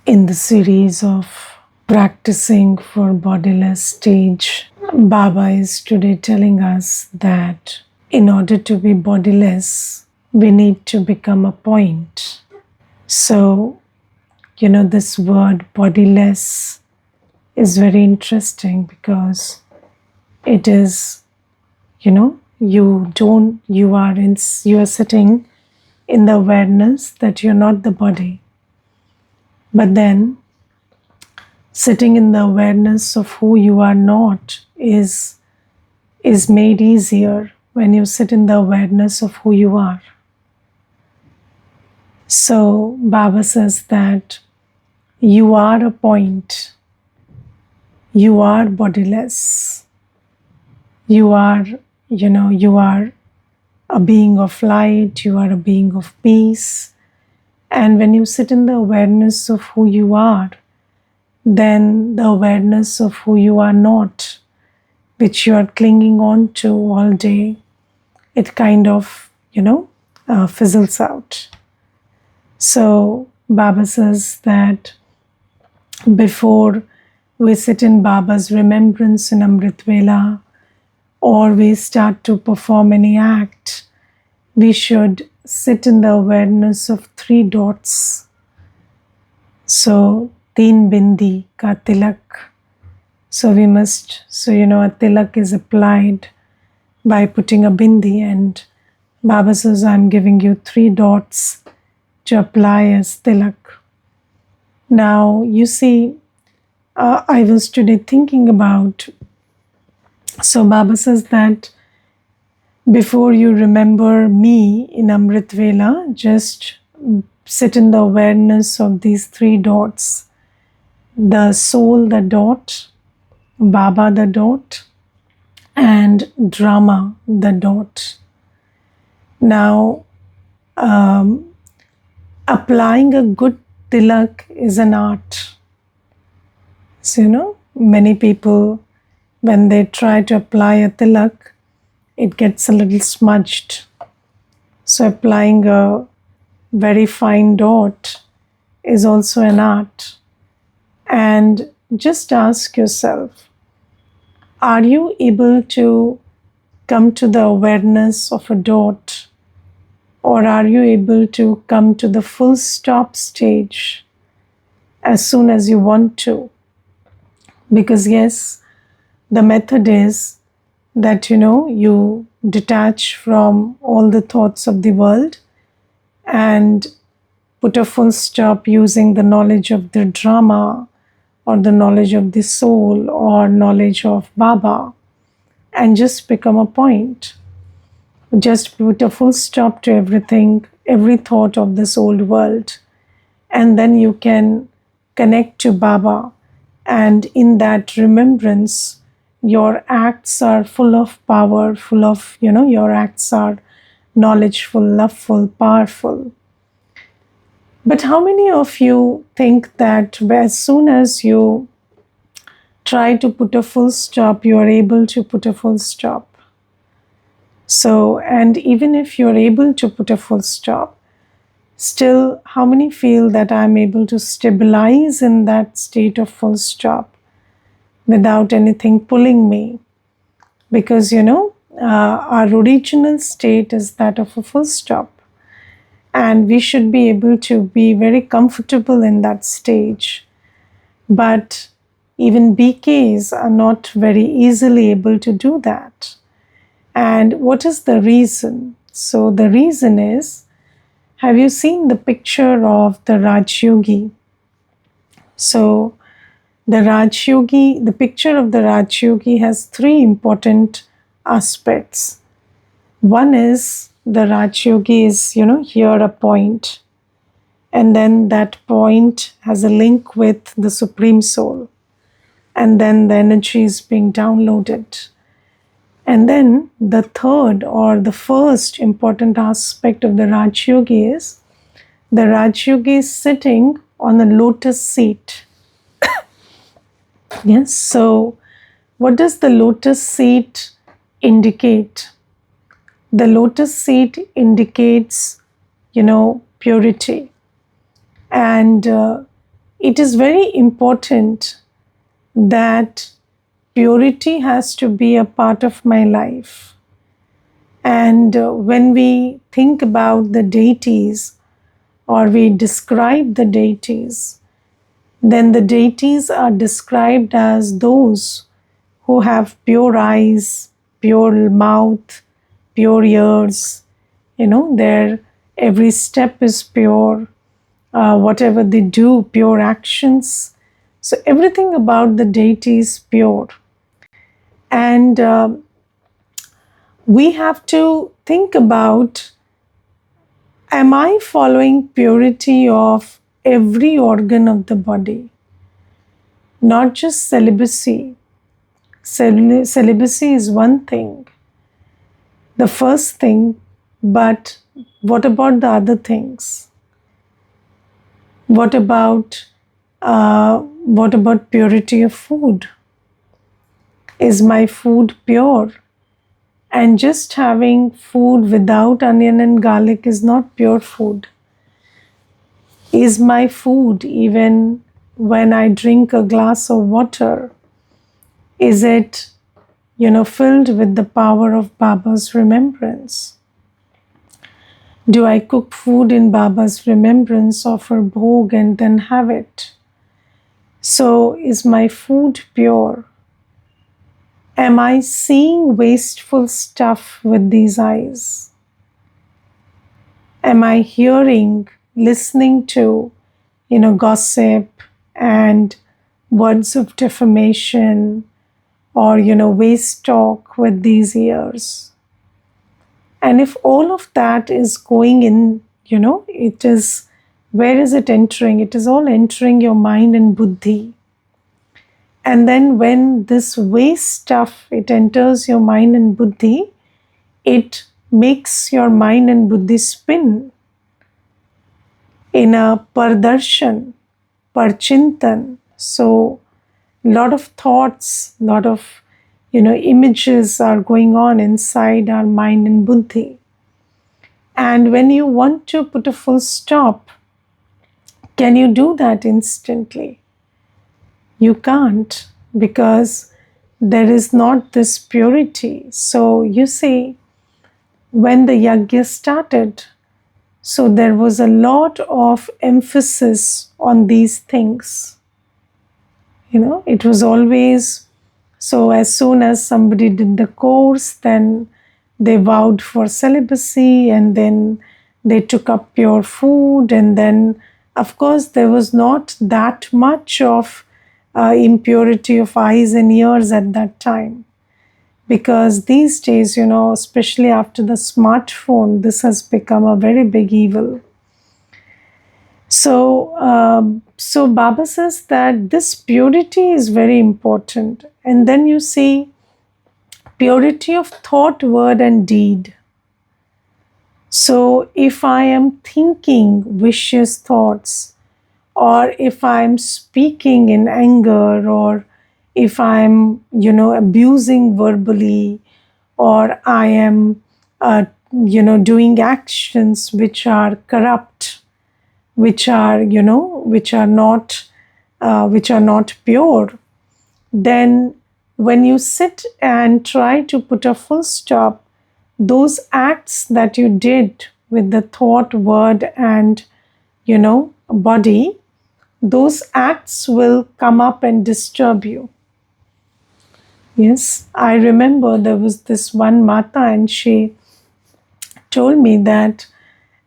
In the series of practicing for bodiless stage, Baba is today telling us that in order to be bodiless, we need to become a point. So, this word bodiless is very interesting because it is, you are sitting in the awareness that you're not the body. But then sitting in the awareness of who you are not is made easier when you sit in the awareness of who you are. So Baba says that you are a point, you are bodiless, you are a being of light, you are a being of peace. And when you sit in the awareness of who you are, then the awareness of who you are not, which you are clinging on to all day, it kind of, fizzles out. So Baba says that before we sit in Baba's remembrance in Amrit Vela, or we start to perform any act, we should sit in the awareness of 3 dots. So, teen bindi ka tilak. So a tilak is applied by putting a bindi, and Baba says, I'm giving you 3 dots to apply as tilak. Now, you see, I was today thinking about, so Baba says that before you remember me in Amrit Vela, just sit in the awareness of these 3 dots. The soul, the dot, Baba, the dot, and drama, the dot. Now, applying a good tilak is an art. So, many people, when they try to apply a tilak, it gets a little smudged. So, applying a very fine dot is also an art. And just ask yourself, are you able to come to the awareness of a dot, or are you able to come to the full stop stage as soon as you want to? Because yes, the method is that you detach from all the thoughts of the world and put a full stop using the knowledge of the drama or the knowledge of the soul or knowledge of Baba, and just become a point. Just put a full stop to everything, every thought of this old world, and then you can connect to Baba. And in that remembrance, your acts are full of power, full of, your acts are knowledgeful, loveful, powerful. But how many of you think that as soon as you try to put a full stop, you are able to put a full stop? So, and even if you're able to put a full stop, still, how many feel that I'm able to stabilize in that state of full stop without anything pulling me? Because, our original state is that of a full stop. And we should be able to be very comfortable in that stage. But even BKs are not very easily able to do that. And what is the reason? So the reason is, have you seen the picture of the Raj Yogi? So the picture of the Raj Yogi has 3 important aspects. One is the Raj Yogi is, here a point. And then that point has a link with the Supreme Soul. And then the energy is being downloaded. And then the third or the first important aspect of the Raj Yogi is the Raj Yogi is sitting on a lotus seat. Yes, so what does the lotus seat indicate? The lotus seat indicates, purity. And it is very important that purity has to be a part of my life. And when we think about the deities or we describe the deities, then the deities are described as those who have pure eyes, pure mouth, pure ears. Their every step is pure. Whatever they do, pure actions. So everything about the deity is pure. And we have to think about, am I following purity of every organ of the body? Not just celibacy. Celibacy is one thing, the first thing, but what about the other things? What about purity of food? Is my food pure? And just having food without onion and garlic is not pure food. Is my food, even when I drink a glass of water, is it, filled with the power of Baba's remembrance? Do I cook food in Baba's remembrance, offer bhog, and then have it? So, is my food pure? Am I seeing wasteful stuff with these eyes? Am I hearing, listening to, gossip and words of defamation or, waste talk with these ears? And if all of that is going in, it is, where is it entering? It is all entering your mind and buddhi. And then when this waste stuff, it enters your mind and buddhi, it makes your mind and buddhi spin in a pardarshan, parchintan. So, lot of thoughts, lot of, images are going on inside our mind and buddhi. And when you want to put a full stop, can you do that instantly? You can't, because there is not this purity. So you see, when the yajna started, so there was a lot of emphasis on these things. It was always, so as soon as somebody did the course, then they vowed for celibacy, and then they took up pure food, and then, of course, there was not that much of impurity of eyes and ears at that time. Because these days, especially after the smartphone, this has become a very big evil. So Baba says that this purity is very important. And then you see purity of thought, word, and deed. So if I am thinking vicious thoughts, or if I'm speaking in anger, or if I'm, abusing verbally, or I am, doing actions which are corrupt, which are, which are not pure, then when you sit and try to put a full stop, those acts that you did with the thought, word, and, body, those acts will come up and disturb you. Yes, I remember there was this one Mata, and she told me that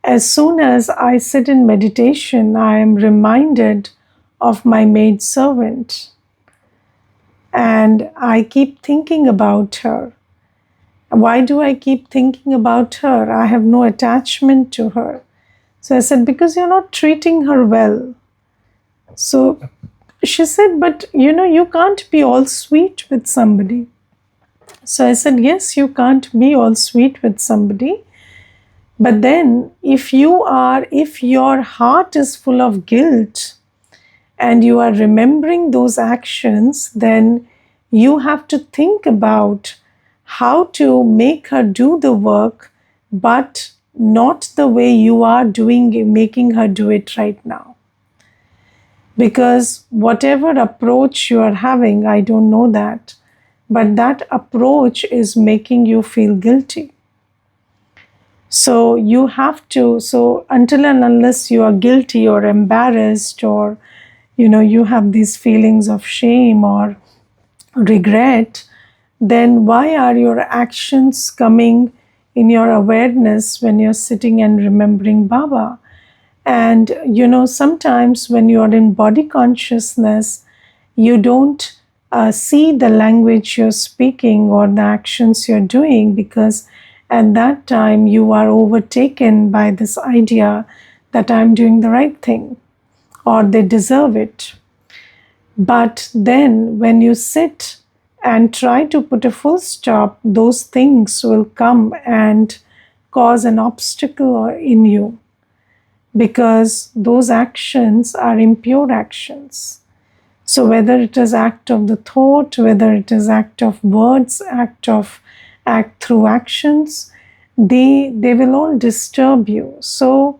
as soon as I sit in meditation, I am reminded of my maid servant. And I keep thinking about her. Why do I keep thinking about her? I have no attachment to her. So I said, because you're not treating her well. So she said, but you can't be all sweet with somebody. So I said, yes, you can't be all sweet with somebody. But then if your heart is full of guilt and you are remembering those actions, then you have to think about how to make her do the work, but not the way you are making her do it right now. Because whatever approach you are having, I don't know that, but that approach is making you feel guilty. So you have to, so until and unless you are guilty or embarrassed, or you have these feelings of shame or regret, then why are your actions coming in your awareness when you're sitting and remembering Baba? And sometimes when you are in body consciousness, you don't see the language you're speaking or the actions you're doing, because at that time you are overtaken by this idea that I'm doing the right thing or they deserve it. But then when you sit and try to put a full stop, those things will come and cause an obstacle in you, because those actions are impure actions. So whether it is act of the thought, whether it is act of words, act through actions, they will all disturb you. So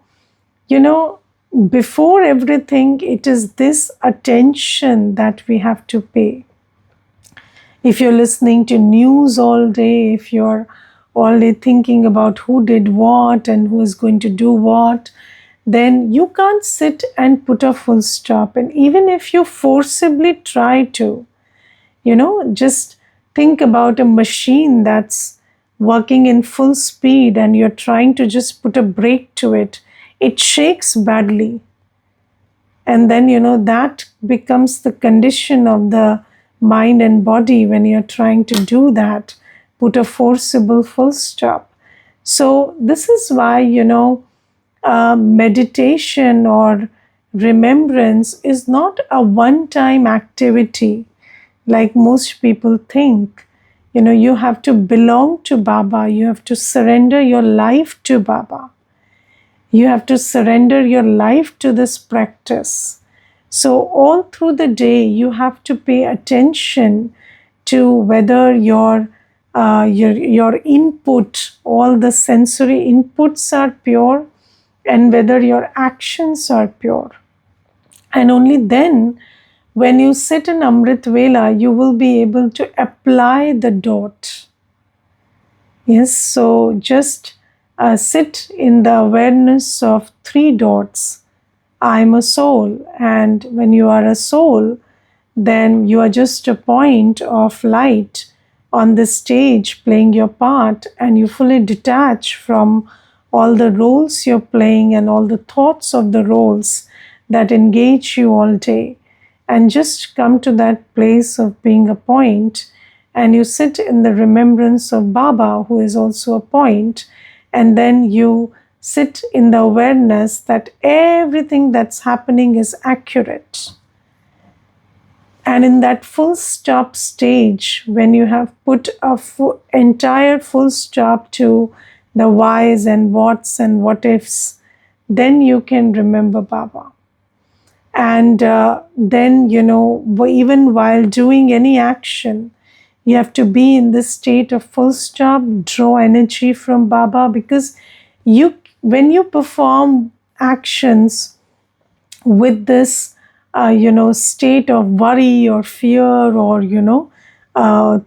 before everything, it is this attention that we have to pay. If you're listening to news all day, if you're all day thinking about who did what and who is going to do what, then you can't sit and put a full stop. And even if you forcibly try to, just think about a machine that's working in full speed and you're trying to just put a brake to it, it shakes badly. And then, that becomes the condition of the mind and body when you're trying to do that, put a forcible full stop. So, this is why, meditation or remembrance is not a one time activity like most people think. You have to belong to Baba, you have to surrender your life to Baba. You have to surrender your life to this practice. So, all through the day, you have to pay attention to whether your input, all the sensory inputs are pure, and whether your actions are pure. And only then, when you sit in Amrit Vela, you will be able to apply the dot. Yes, so just sit in the awareness of three dots. I'm a soul, and when you are a soul, then you are just a point of light on the stage playing your part, and you fully detach from all the roles you're playing and all the thoughts of the roles that engage you all day, and just come to that place of being a point, and you sit in the remembrance of Baba, who is also a point, and then you sit in the awareness that everything that's happening is accurate. And in that full stop stage, when you have put a entire full stop to the whys and whats and what ifs, then you can remember Baba. And then, even while doing any action, you have to be in this state of full stop, draw energy from Baba, because when you perform actions with this, state of worry or fear, or,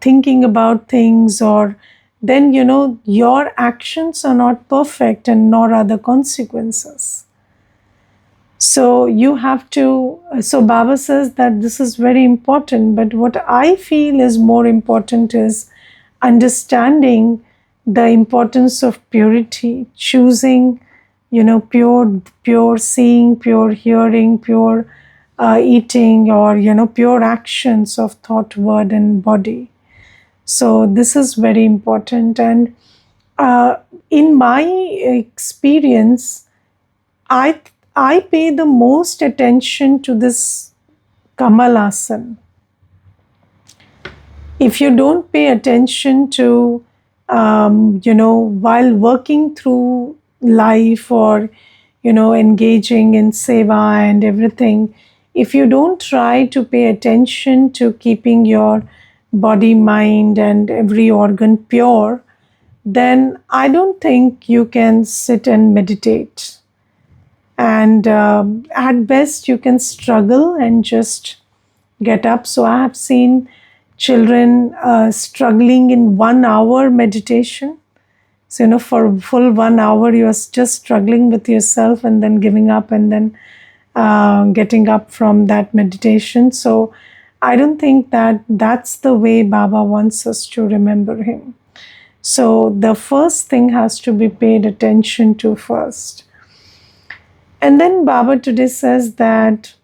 thinking about things, or then, your actions are not perfect and nor are the consequences. So you have to, so Baba says that this is very important, but what I feel is more important is understanding the importance of purity, choosing, pure seeing, pure hearing, pure eating, or, pure actions of thought, word, and body. So this is very important. And in my experience, I pay the most attention to this Kamalasana. If you don't pay attention to, while working through life, or, engaging in seva and everything, if you don't try to pay attention to keeping your body, mind, and every organ pure, then I don't think you can sit and meditate. And at best you can struggle and just get up. So I have seen children struggling in 1 hour meditation. So, for a full 1 hour, you are just struggling with yourself and then giving up and then getting up from that meditation. So, I don't think that that's the way Baba wants us to remember him. So, the first thing has to be paid attention to first. And then Baba today says that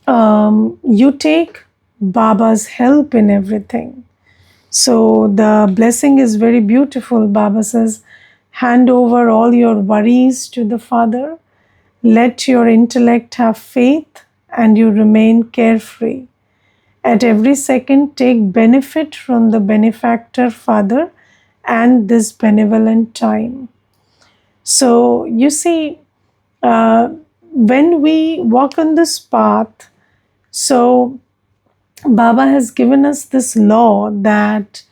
you take Baba's help in everything. So the blessing is very beautiful. Baba says, hand over all your worries to the Father. Let your intellect have faith and you remain carefree. At every second, take benefit from the benefactor Father and this benevolent time. So you see, when we walk on this path, so Baba has given us this law that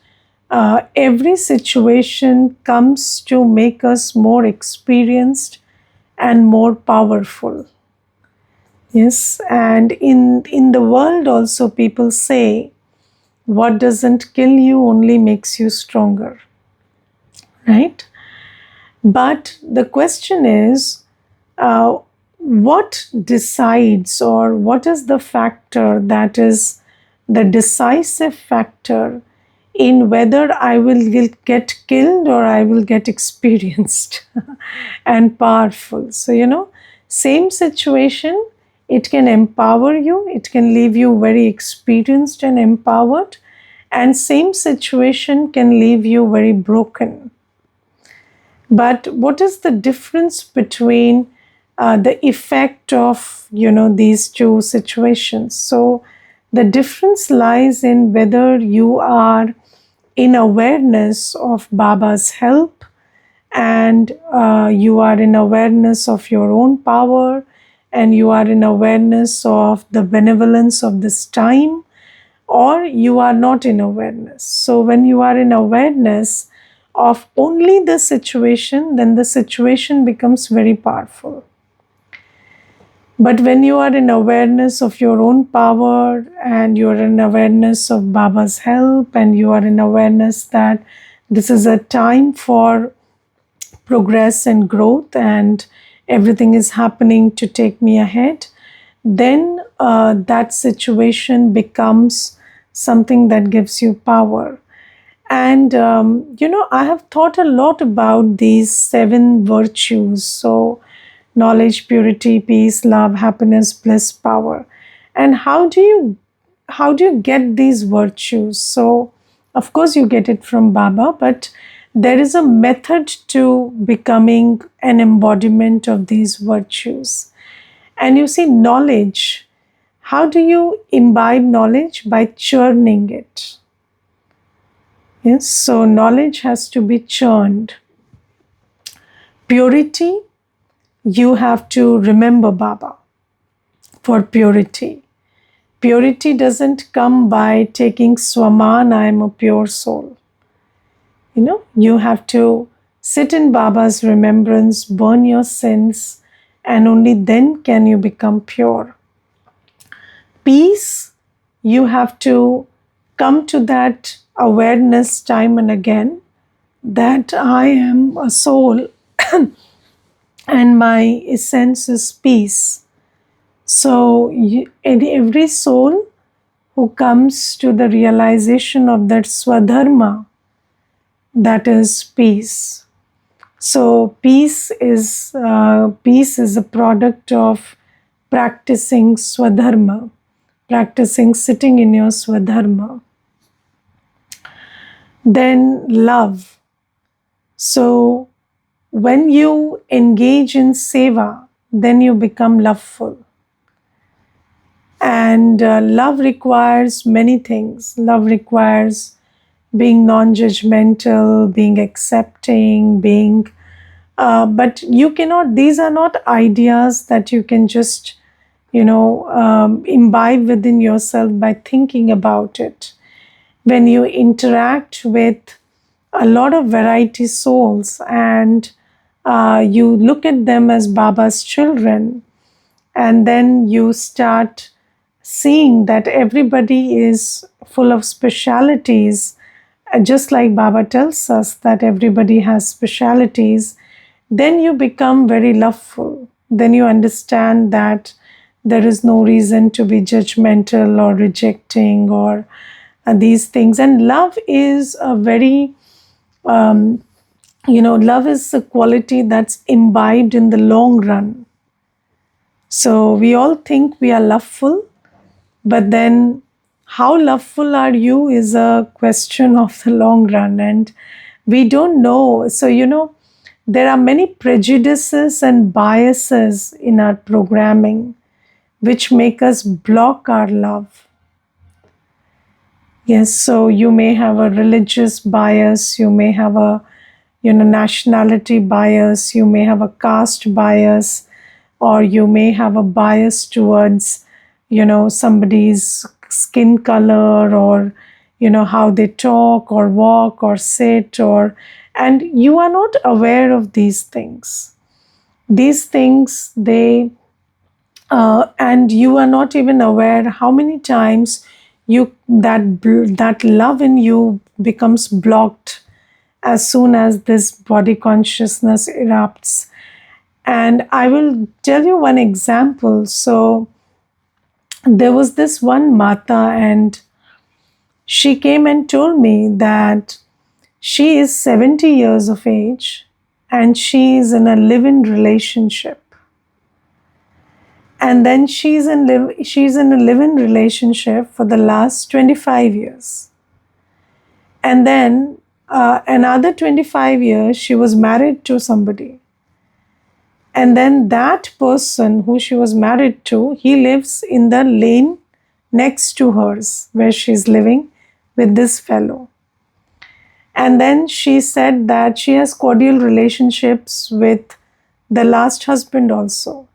every situation comes to make us more experienced and more powerful. Yes, and in the world also people say, what doesn't kill you only makes you stronger, right? But the question is, what decides, or what is the factor that is the decisive factor in whether I will get killed or I will get experienced and powerful? So, same situation, it can empower you, it can leave you very experienced and empowered, and same situation can leave you very broken. But what is the difference between the effect of these two situations? So the difference lies in whether you are in awareness of Baba's help and you are in awareness of your own power and you are in awareness of the benevolence of this time, or you are not in awareness. So when you are in awareness of only the situation, then the situation becomes very powerful. But when you are in awareness of your own power and you are in awareness of Baba's help and you are in awareness that this is a time for progress and growth and everything is happening to take me ahead, then that situation becomes something that gives you power. And, I have thought a lot about these 7 virtues. So, knowledge, purity, peace, love, happiness, bliss, power. And how do you get these virtues? So, of course, you get it from Baba, but there is a method to becoming an embodiment of these virtues. And you see, knowledge, how do you imbibe knowledge? By churning it. Yes, so knowledge has to be churned. Purity, you have to remember Baba for purity. Purity doesn't come by taking Swaman, I am a pure soul. You have to sit in Baba's remembrance, burn your sins, and only then can you become pure. Peace, you have to come to that awareness time and again that I am a soul and my essence is peace. So every soul who comes to the realization of that Swadharma, that is peace. So peace is a product of practicing Swadharma, practicing sitting in your Swadharma. Then love. So when you engage in seva, then you become loveful. And love requires many things. Love requires being non-judgmental, being accepting, but you cannot, these are not ideas that you can just, imbibe within yourself by thinking about it. When you interact with a lot of variety souls and you look at them as Baba's children, and then you start seeing that everybody is full of specialities, just like Baba tells us that everybody has specialities. Then you become very loveful. Then you understand that there is no reason to be judgmental or rejecting or these things. And love is a very, love is a quality that's imbibed in the long run. So we all think we are loveful, but then how loveful are you is a question of the long run, and we don't know. So, there are many prejudices and biases in our programming which make us block our love. Yes, so you may have a religious bias, you may have a nationality bias, you may have a caste bias, or you may have a bias towards somebody's skin color, or how they talk or walk or sit, or and you are not aware of these things. These things, they and you are not even aware how many times that love in you becomes blocked as soon as this body consciousness erupts. And I will tell you one example. So there was this one Mata, and she came and told me that she is 70 years of age and she is in a live-in relationship. And then she's in a live-in relationship for the last 25 years. And then another 25 years, she was married to somebody. And then that person who she was married to, he lives in the lane next to hers, where she's living with this fellow. And then she said that she has cordial relationships with the last husband also.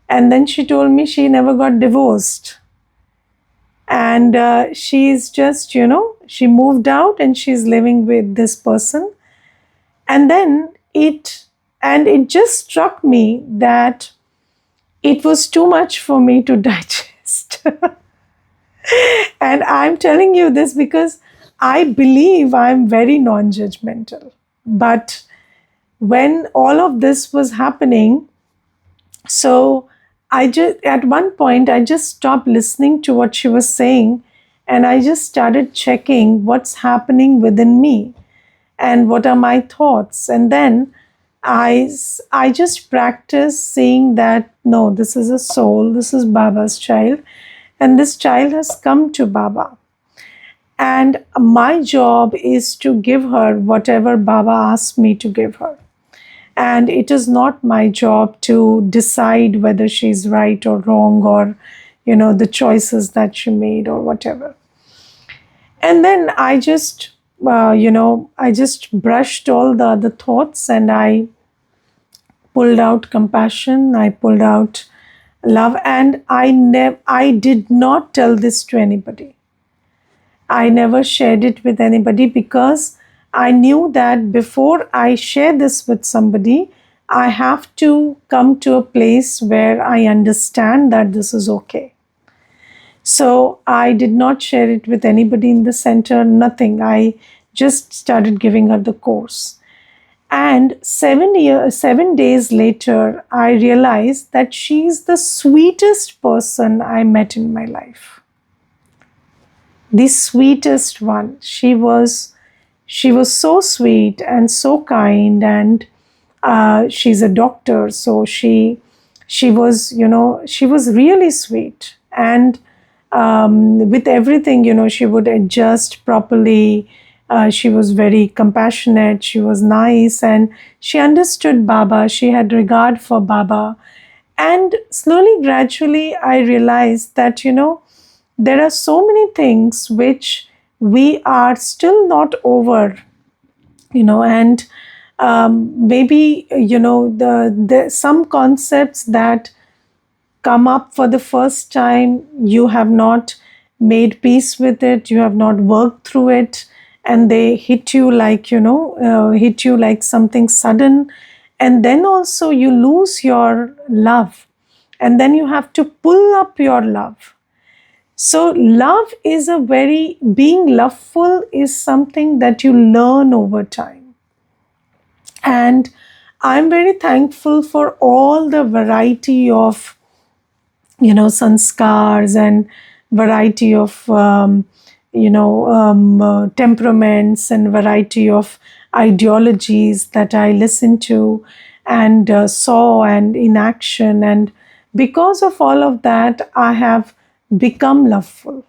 And then she told me she never got divorced. And she's just, she moved out and she's living with this person. And then it just struck me that it was too much for me to digest. And I'm telling you this because I believe I'm very non-judgmental. But when all of this was happening, so at one point, I just stopped listening to what she was saying, and I just started checking what's happening within me and what are my thoughts. And then I just practiced seeing that, no, this is a soul, this is Baba's child, and this child has come to Baba. And my job is to give her whatever Baba asked me to give her. And it is not my job to decide whether she's right or wrong, or, the choices that she made or whatever. And then I just, I just brushed all the other thoughts, and I pulled out compassion, I pulled out love, and I did not tell this to anybody. I never shared it with anybody because I knew that before I share this with somebody, I have to come to a place where I understand that this is okay. So I did not share it with anybody in the center, nothing. I just started giving her the course. And 7 days later, I realized that she's the sweetest person I met in my life. The sweetest one. She was so sweet and so kind, and she's a doctor, so she was, she was really sweet. And with everything, she would adjust properly. She was very compassionate, she was nice, and she understood Baba, she had regard for Baba. And slowly, gradually, I realized that, there are so many things which we are still not over, and maybe, the some concepts that come up for the first time, you have not made peace with it, you have not worked through it, and they hit you like, hit you like something sudden. and then also you lose your love, and then you have to pull up your love. So love is a very, being loveful is something that you learn over time. And I'm very thankful for all the variety of, sanskars and variety of, temperaments and variety of ideologies that I listened to and saw and in action. And because of all of that, I have become loveful.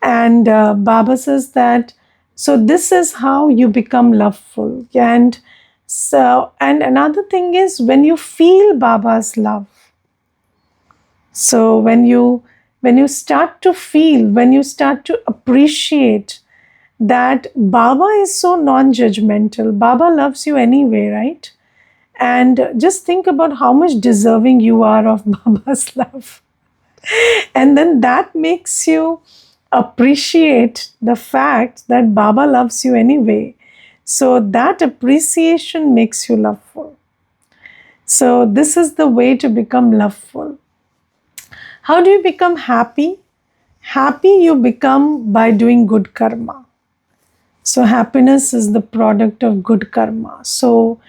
And Baba says that, so this is how you become loveful. And another thing is when you feel Baba's love. So when you start to feel, when you start to appreciate that Baba is so non-judgmental, Baba loves you anyway, right? And just think about how much deserving you are of Baba's love. And then that makes you appreciate the fact that Baba loves you anyway. So that appreciation makes you loveful. So this is the way to become loveful. How do you become happy? Happy you become by doing good karma. So happiness is the product of good karma. So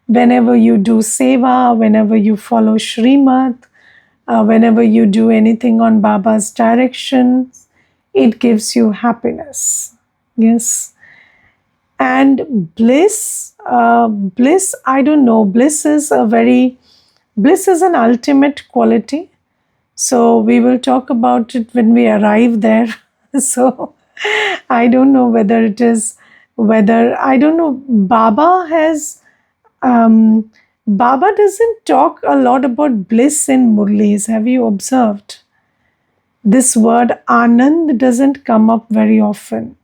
whenever you do seva, whenever you follow Shrimad, whenever you do anything on Baba's direction, it gives you happiness. Yes. And bliss, I don't know, bliss is an ultimate quality. So we will talk about it when we arrive there. So I don't know I don't know, Baba doesn't talk a lot about bliss in Murlis. Have you observed? This word Anand doesn't come up very often.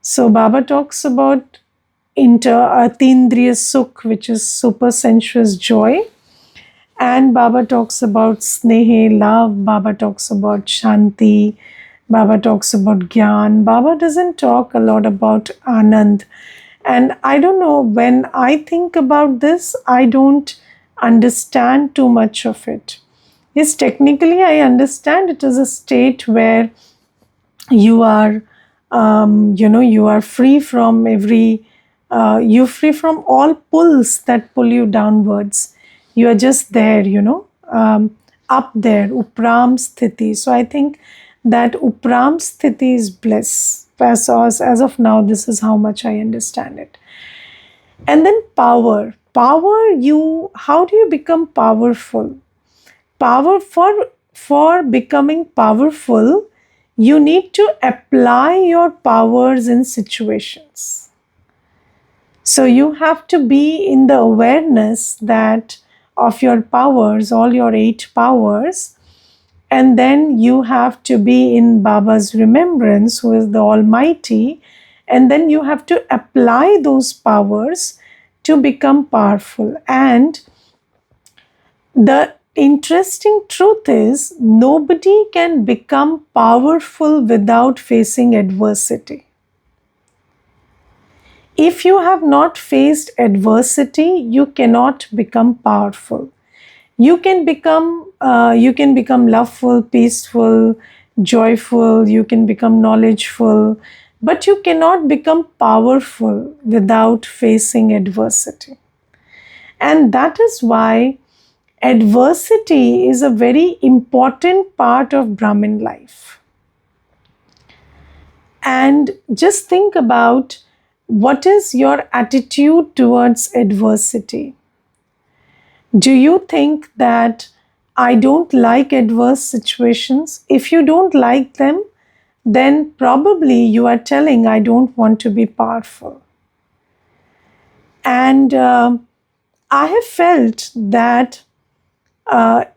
So Baba talks about Atindriya Sukh, which is super sensuous joy. And Baba talks about Snehe, love. Baba talks about Shanti. Baba talks about Gyan. Baba doesn't talk a lot about Anand. And I don't know, when I think about this, I don't understand too much of it. Yes, technically I understand it is a state where you are, you are free from you're free from all pulls that pull you downwards. You are just there, up there, Upram Sthiti. So I think that Upram Sthiti is bliss. As of now, this is how much I understand it. And then power. How do you become powerful? For becoming powerful, you need to apply your powers in situations. So you have to be in the awareness that of your powers, all your 8 powers, and then you have to be in Baba's remembrance, who is the Almighty, and then you have to apply those powers to become powerful. And the interesting truth is, nobody can become powerful without facing adversity. If you have not faced adversity, you cannot become powerful. You can become loveful, peaceful, joyful. You can become knowledgeful, but you cannot become powerful without facing adversity. And that is why adversity is a very important part of Brahmin life. And just think about, what is your attitude towards adversity? Do you think that I don't like adverse situations? If you don't like them, then probably you are telling, I don't want to be powerful. And I have felt that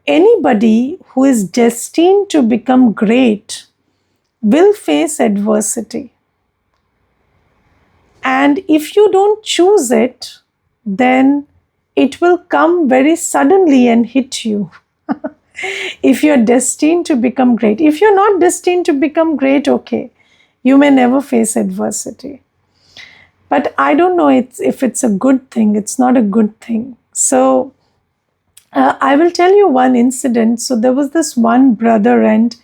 anybody who is destined to become great will face adversity. And if you don't choose it, then it will come very suddenly and hit you. If you're destined to become great. If you're not destined to become great, okay, you may never face adversity. But I don't know if it's a good thing. It's not a good thing. So I will tell you one incident. So there was this one brother, and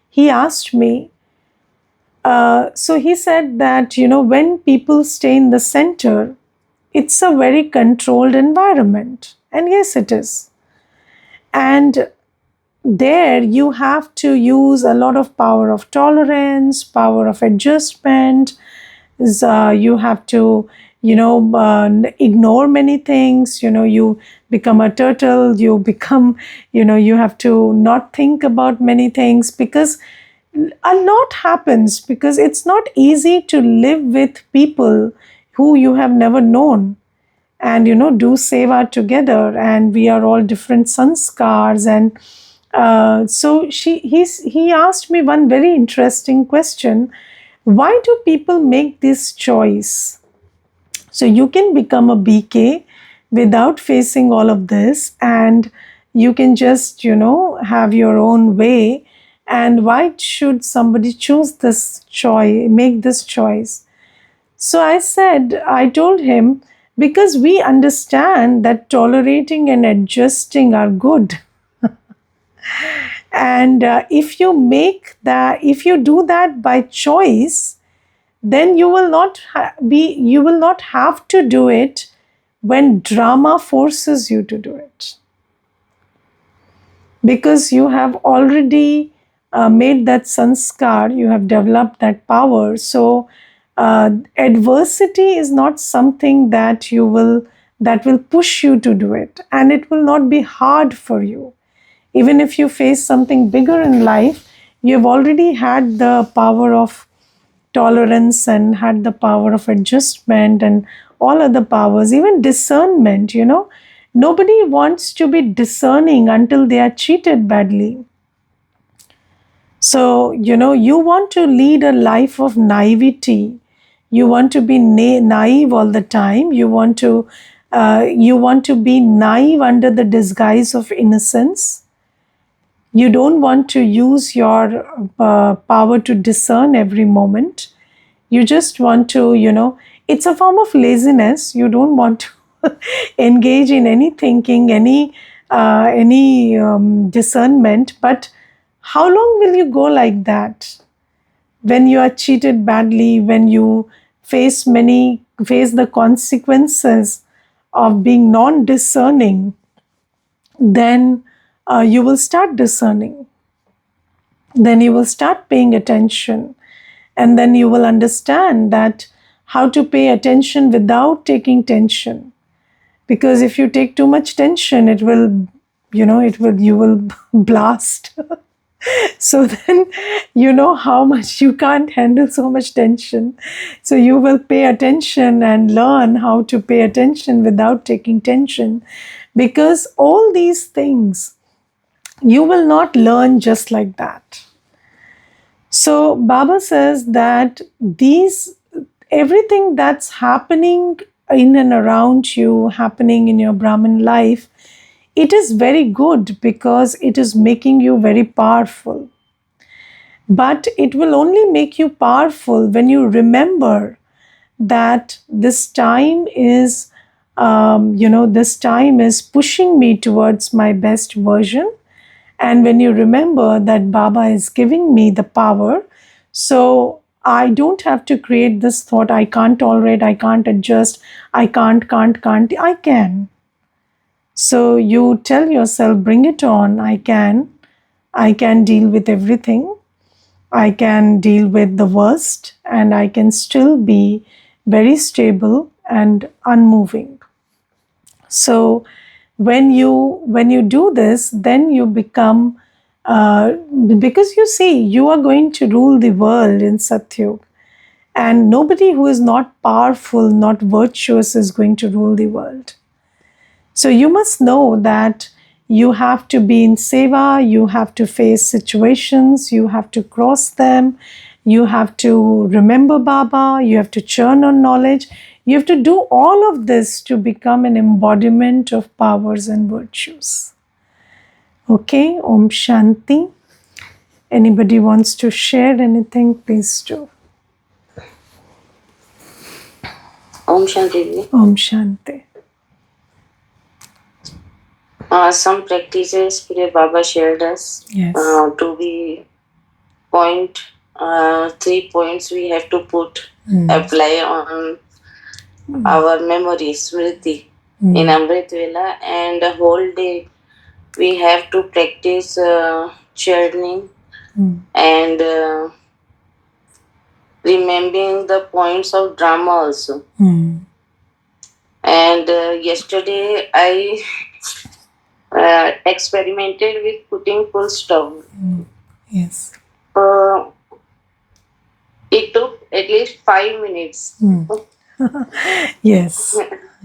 he asked me. So he said that, when people stay in the center, it's a very controlled environment. And yes, it is. And there you have to use a lot of power of tolerance, power of adjustment. You have to, ignore many things. You become a turtle, you become, you have to not think about many things, because a lot happens, because it's not easy to live with people who you have never known, and do seva together, and we are all different sanskars. And so he asked me one very interesting question: why do people make this choice? So you can become a BK without facing all of this, and you can just, have your own way. And why should somebody choose this choice, make this choice? So I told him, because we understand that tolerating and adjusting are good. And if you do that by choice, then you will not have to do it when drama forces you to do it, because you have already made that sanskar, you have developed that power. So adversity is not something that will push you to do it, and it will not be hard for you. Even if you face something bigger in life, you have already had the power of tolerance and had the power of adjustment and all other powers, even discernment. Nobody wants to be discerning until they are treated badly. So, you want to lead a life of naivety. You want to be naive all the time. You want to be naive under the disguise of innocence. You don't want to use your power to discern every moment. You just want to, it's a form of laziness. You don't want to engage in any thinking, any discernment. But how long will you go like that? When you are cheated badly, when you face the consequences of being non-discerning, then you will start discerning. Then you will start paying attention, and then you will understand that how to pay attention without taking tension. Because if you take too much tension, you will blast. So then you know how much you can't handle so much tension. So you will pay attention and learn how to pay attention without taking tension, because all these things you will not learn just like that. So Baba says that everything that's happening in and around you, happening in your Brahmin life, it is very good, because it is making you very powerful. But it will only make you powerful when you remember that this time is, this time is pushing me towards my best version. And when you remember that Baba is giving me the power, so I don't have to create this thought, I can't tolerate, I can't adjust, I can't, I can. So you tell yourself, bring it on, I can deal with everything. I can deal with the worst, and I can still be very stable and unmoving. So when you do this, then you become, because you see, you are going to rule the world in Satyug, and nobody who is not powerful, not virtuous, is going to rule the world. So you must know that you have to be in seva, you have to face situations, you have to cross them, you have to remember Baba, you have to churn on knowledge, you have to do all of this to become an embodiment of powers and virtues. Okay, Om Shanti. Anybody wants to share anything, please do. Om Shanti. Om Shanti. Some practices Pure Baba shared us. Yes. To be point, 3 points we have to put, apply on our memory, Smriti, in Amrit Vela, and the whole day we have to practice churning and remembering the points of drama also. And yesterday I experimented with putting full stop. Yes. It took at least 5 minutes. Yes.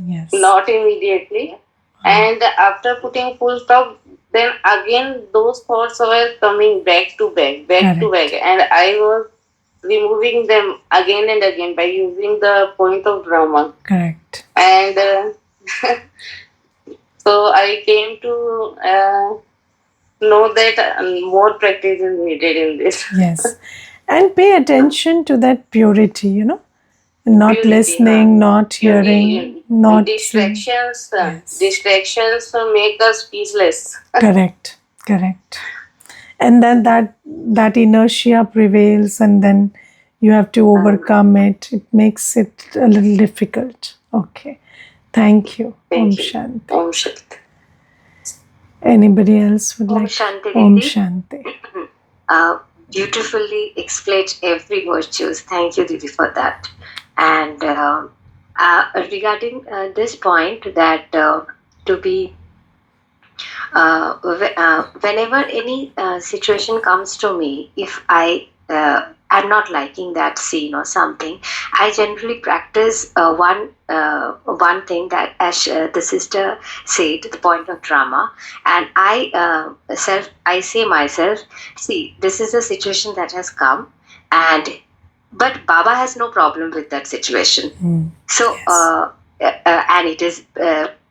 Yes. Not immediately. And after putting full stop, then again those thoughts were coming back to back, to back. And I was removing them again and again by using the point of drama. Correct. And so I came to know that more practice is needed in this. Yes. And pay attention to that purity, not Purity, listening, not hearing, not distractions. Distractions make us peaceless. Correct. Correct. And then that inertia prevails, and then you have to overcome it. It makes it a little difficult. Okay. Thank you. Om Shanti. Om Shanti. Anybody else would Om like? Shanti, Om Didi. Shanti. Beautifully explained every virtues. Thank you, Didi, for that. And regarding this point, that to be whenever any situation comes to me, if I'm not liking that scene or something, I generally practice one thing that, as the sister said, the point of drama, and I say myself, see, this is a situation that has come, but Baba has no problem with that situation. So and it is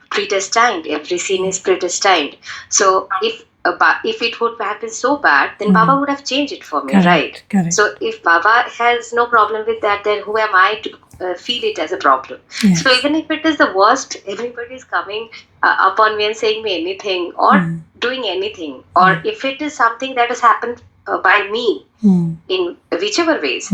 predestined. Every scene is predestined. So if it would have been so bad, then Baba would have changed it for me, right? Correct. So if Baba has no problem with that, then who am I to feel it as a problem? Yes. So even if it is the worst, everybody is coming upon me and saying me anything or doing anything, or if it is something that has happened by me in whichever ways,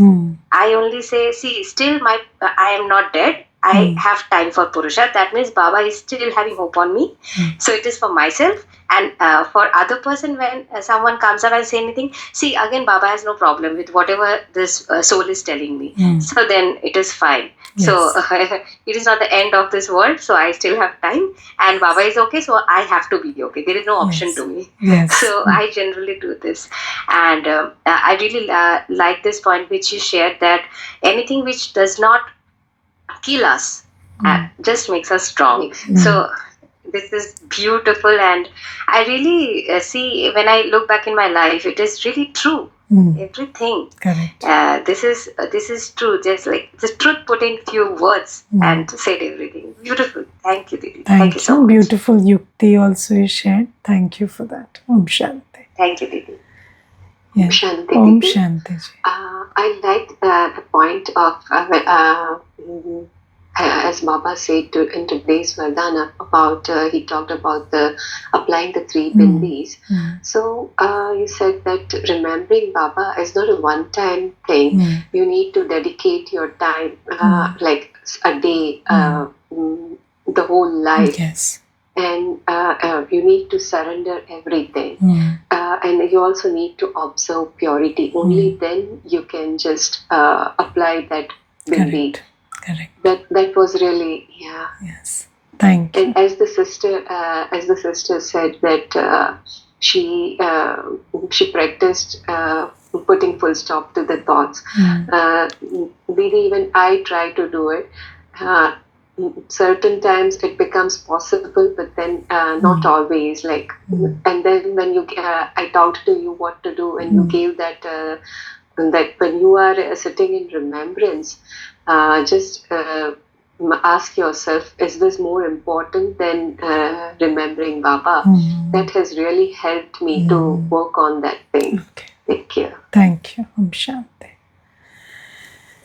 I only say, see, still I am not dead. I have time for Purusha. That means Baba is still having hope on me. So it is for myself. And for other person, when someone comes up and say anything, see, again, Baba has no problem with whatever this soul is telling me. So then it is fine. Yes. So it is not the end of this world. So I still have time. And Baba is okay. So I have to be okay. There is no option to me. Yes. So I generally do this. And I really like this point which you shared, that anything which does not kill us just makes us strong. So this is beautiful, and I really see, when I look back in my life, it is really true. Everything. Correct. This is true. Just like the truth put in few words and said everything. Beautiful. Thank you, Didi. Thank you so much. Beautiful Yukti also you shared. Thank you for that. Om Shanti. Thank you, Didi. Yeah. Om Shanti. Om Shanti. I like the point of as Baba said in today's Vardhana about, he talked about applying the 3 bindis. So you said that remembering Baba is not a one-time thing. You need to dedicate your time, like a day, the whole life. Yes. And you need to surrender everything. And you also need to observe purity. Only then you can just apply that bindi. Correct. That was really, Yes. Thank you. And as the sister said that she practiced putting full stop to the thoughts. Even I try to do it. Certain times it becomes possible, but then not always. Like, and then when you, I talked to you what to do, and you gave that that when you are sitting in remembrance, just ask yourself, is this more important than remembering Baba? That has really helped me to work on that thing. Okay. Thank you. Thank you. Om Shanti.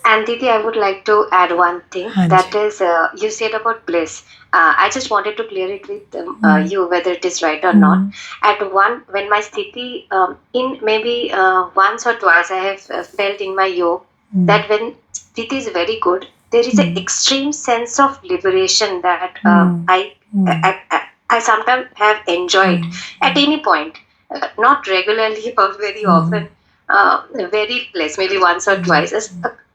And Didi, I would like to add one thing. Hanji. That is, you said about bliss. I just wanted to clear it with you whether it is right or not. At one, when my sthiti, in maybe once or twice, I have felt in my yoga that when sthiti is very good, there is an extreme sense of liberation that I sometimes have enjoyed at any point, not regularly or very often, very less, maybe once or twice.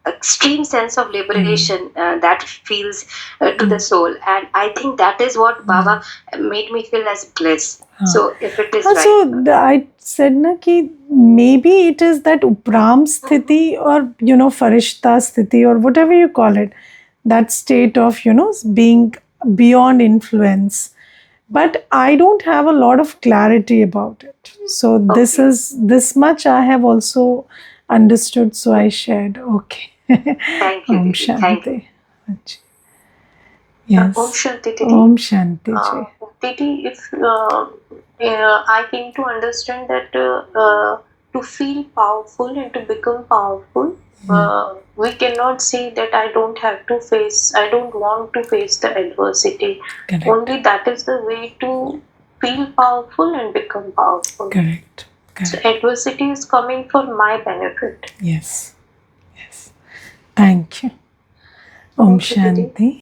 A extreme sense of liberation that feels to the soul, and I think that is what Baba made me feel as bliss. So if it is right, So I said na ki maybe it is that upram sthiti or farishta sthiti or whatever you call it, that state of being beyond influence. But I don't have a lot of clarity about it. So this much I have also understood. So I shared. Okay. Thank you, Om Didi. Thank you. Shanti. Yes. Om Shanti, Didi. Om Shanti. Ji. Didi, if I came to understand that to feel powerful and to become powerful, we cannot say that I don't want to face the adversity. Correct. Only that is the way to feel powerful and become powerful. Correct. So adversity is coming for my benefit. Yes. Yes. Thank you. Om Thank you, Didi. Shanti.